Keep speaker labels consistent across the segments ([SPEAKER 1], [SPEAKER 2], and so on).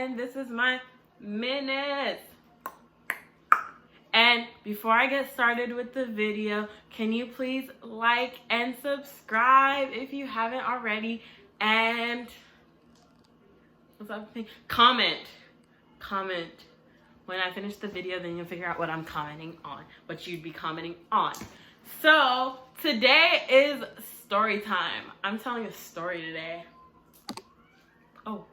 [SPEAKER 1] and this is my minutes. And before I get started with the video, can you please like and subscribe if you haven't already, and what's that thing? Comment. When I finish the video, then you'll figure out what I'm commenting on, what you'd be commenting on. So today is story time. I'm telling a story today. Oh.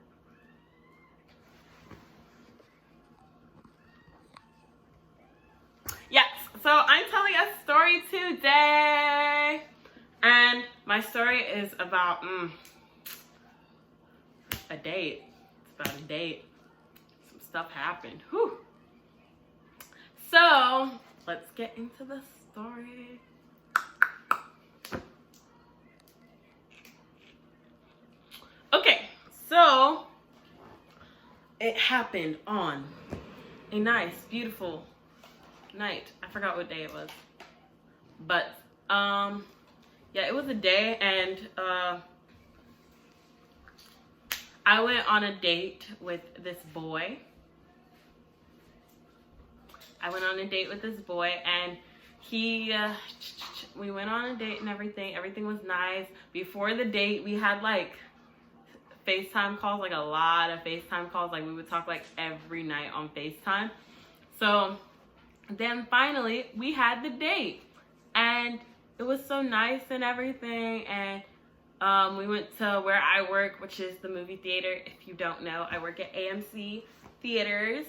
[SPEAKER 1] Yes, so I'm telling a story today. And my story is about a date. It's about a date. Some stuff happened. Whew. So let's get into the story. Okay, so it happened on a nice, beautiful night. I forgot what day it was, but yeah, it was a day, and I went on a date with this boy. And we went on a date and everything was nice. Before the date, we had like FaceTime calls, like a lot of FaceTime calls. Like we would talk like every night on FaceTime. So then finally we had the date, and it was so nice and everything. And we went to where I work, which is the movie theater. If you don't know, I work at AMC Theaters.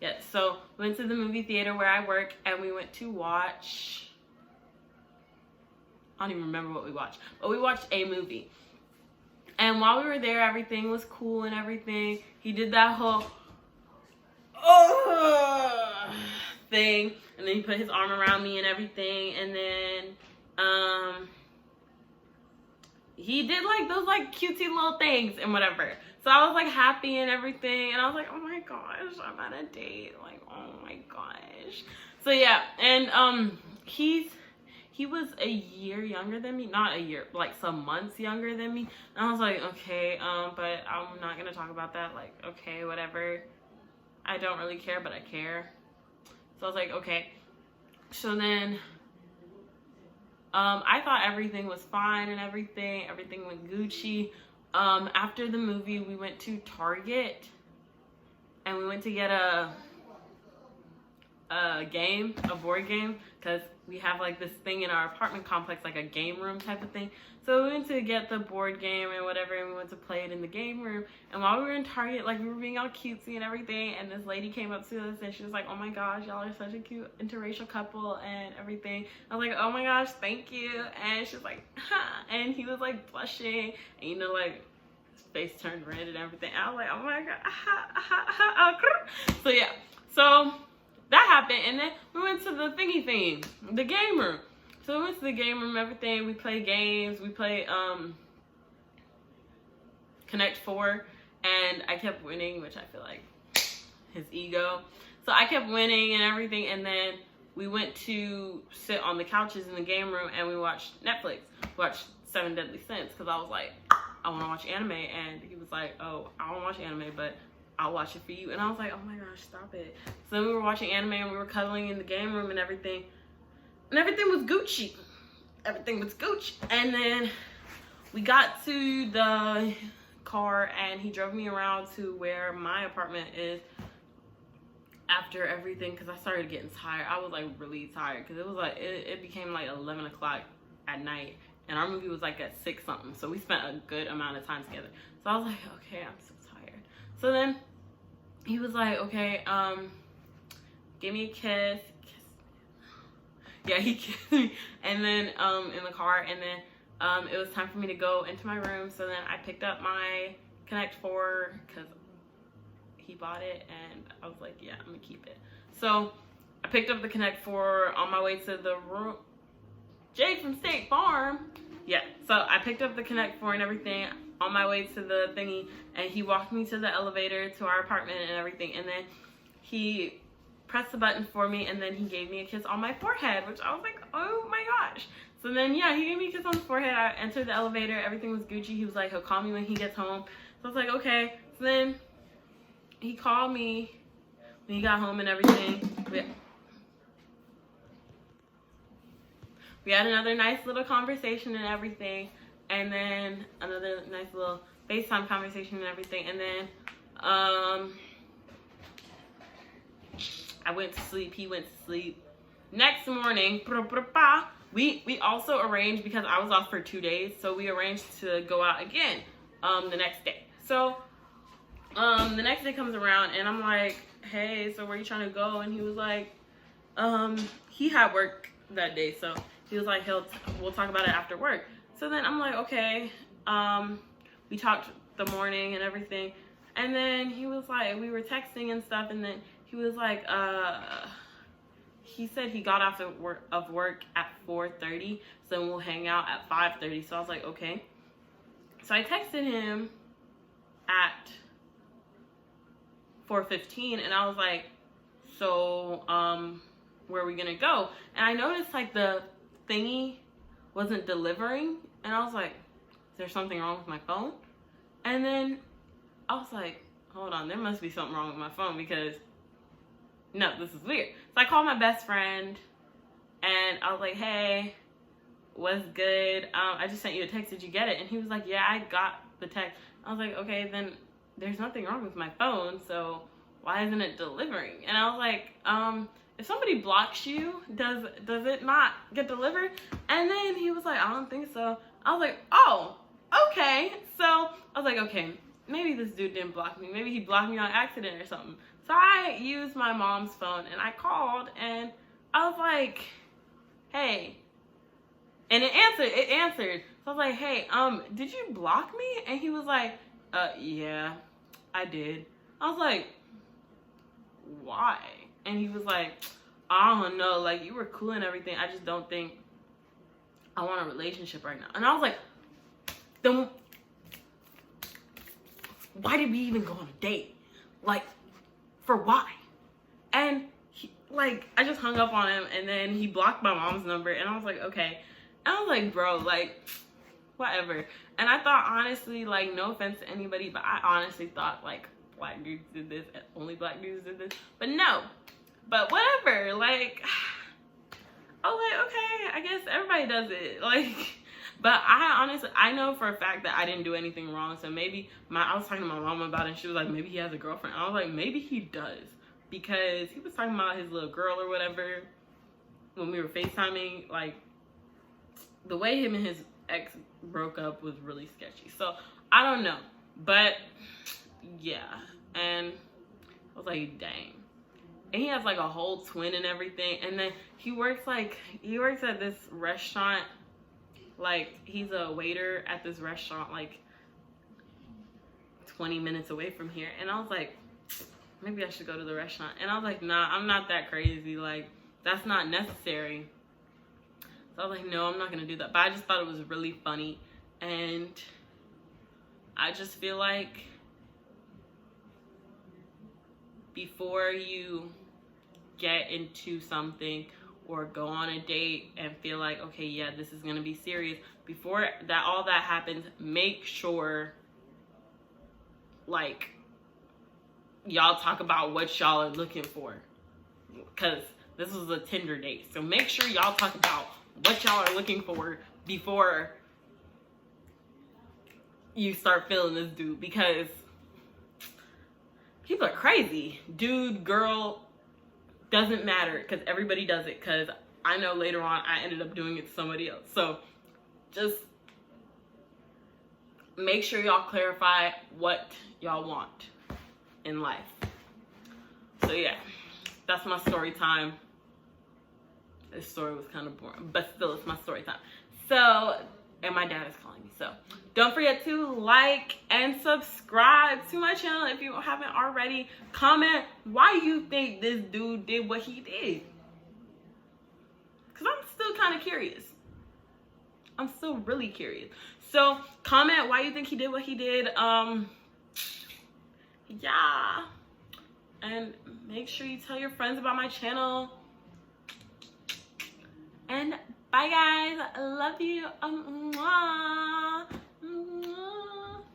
[SPEAKER 1] Yeah, so we went to the movie theater where I work, and we went to watch, I don't even remember what we watched, but we watched a movie. And while we were there, everything was cool and everything. He did that whole thing, and then he put his arm around me and everything, and then he did like those like cutesy little things and whatever. So I was like happy and everything, and I was like, oh my gosh, I'm on a date, like, oh my gosh. So yeah, and he was a year younger than me, not a year, like some months younger than me. And I was like, okay, but I'm not gonna talk about that. Like, okay, whatever. I don't really care, but I care. So I was like, okay. So then, I thought everything was fine and everything went Gucci. After the movie, we went to Target, and we went to get a board game, because we have like this thing in our apartment complex, like a game room type of thing. So we went to get the board game and whatever, and we went to play it in the game room. And while we were in Target, like we were being all cutesy and everything, and this lady came up to us and she was like, oh my gosh, y'all are such a cute interracial couple and everything. I was like, oh my gosh, thank you. And she was like, ha. And he was like blushing, and you know, like his face turned red and everything. I was like, oh my god. So yeah, so that happened, and then we went to the the game room. So we went to the game room, everything. We played games. We played Connect 4, and I kept winning, which I feel like his ego. So I kept winning and everything, and then we went to sit on the couches in the game room, and we watched Netflix. We watched 7 Deadly Sins, because I was like, I want to watch anime, and he was like, oh, I don't watch anime, but I'll watch it for you. And I was like, oh my gosh, stop it. So then we were watching anime, and we were cuddling in the game room and everything. And everything was Gucci. And then we got to the car, and he drove me around to where my apartment is after everything, because I started getting tired. I was like really tired, because it was like, it became like 11 o'clock at night, and our movie was like at 6 something. So we spent a good amount of time together. So I was like, okay, I'm so tired. So then he was like, okay, give me a kiss. Yeah, he kissed me, and then in the car, and then it was time for me to go into my room. So then I picked up my Connect 4, because he bought it, and I was like, yeah, I'm gonna keep it. So I picked up the Connect 4 on my way to the room. Jake from State Farm. Yeah, so I picked up the Connect 4 and everything on my way to the thingy, and he walked me to the elevator to our apartment and everything, and then he pressed the button for me, and then he gave me a kiss on my forehead, which I was like, oh my gosh. So then, yeah, he gave me a kiss on the forehead. I entered the elevator. Everything was Gucci. He was like, he'll call me when he gets home. So I was like, okay. So then he called me when he got home and everything. We had another nice little conversation and everything, and then another nice little FaceTime conversation and everything, and then I went to sleep. He went to sleep. Next morning, we also arranged, because I was off for 2 days, so we arranged to go out again the next day. So the next day comes around, and I'm like, hey, so where are you trying to go? And he was like, he had work that day, so he was like, we'll talk about it after work. So then I'm like, okay. We talked the morning and everything, and then he was like, we were texting and stuff, and then he was like, he said he got off of work at 4:30, so we'll hang out at 5:30. So I was like, okay. So I texted him at 4:15, and I was like, so where are we gonna go? And I noticed like the thingy wasn't delivering, and I was like, is there something wrong with my phone? And then I was like, hold on, there must be something wrong with my phone, because no, this is weird. So I called my best friend, and I was like, hey, what's good? I just sent you a text, did you get it? And he was like, yeah, I got the text. I was like, okay, then there's nothing wrong with my phone, so why isn't it delivering? And I was like, if somebody blocks you, does it not get delivered? And then he was like, I don't think so. I was like, oh, okay. So I was like, okay, maybe this dude didn't block me. Maybe he blocked me on accident or something. So I used my mom's phone, and I called, and I was like, hey, and it answered. So I was like, hey, did you block me? And he was like, yeah, I did. I was like, why? And he was like, I don't know, like, you were cool and everything, I just don't think I want a relationship right now. And I was like, then why did we even go on a date? Like, for why? And he, like, I just hung up on him, and then he blocked my mom's number, and I was like, okay. And I was like, bro, like, whatever. And I thought, honestly, like, no offense to anybody, but I honestly thought, like, black dudes did this, and only black dudes did this. But no. But whatever, like, I was like, okay, I guess everybody does it. Like, but I know for a fact that I didn't do anything wrong. So maybe I was talking to my mom about it, and she was like, maybe he has a girlfriend. I was like, maybe he does, because he was talking about his little girl or whatever when we were FaceTiming. Like, the way him and his ex broke up was really sketchy. So I don't know, but yeah. And I was like, dang. And he has like a whole twin and everything. And then he works at this restaurant. Like, he's a waiter at this restaurant, like 20 minutes away from here. And I was like, maybe I should go to the restaurant. And I was like, nah, I'm not that crazy. Like, that's not necessary. So I was like, no, I'm not gonna do that. But I just thought it was really funny. And I just feel like before you get into something or go on a date and feel like, okay, yeah, this is gonna be serious, before that all that happens, make sure, like, y'all talk about what y'all are looking for, because this was a Tinder date. So make sure y'all talk about what y'all are looking for before you start feeling this dude, because people are crazy. Dude, girl, doesn't matter, because everybody does it. Because I know later on I ended up doing it to somebody else. So just make sure y'all clarify what y'all want in life. So yeah, that's my story time. This story was kind of boring, but still, it's my story time. So, and my dad is calling me. So don't forget to like and subscribe to my channel if you haven't already. Comment why you think this dude did what he did, because I'm still kind of curious. I'm still really curious. So comment why you think he did what he did. Yeah, and make sure you tell your friends about my channel. And bye guys, I love you. Mwah.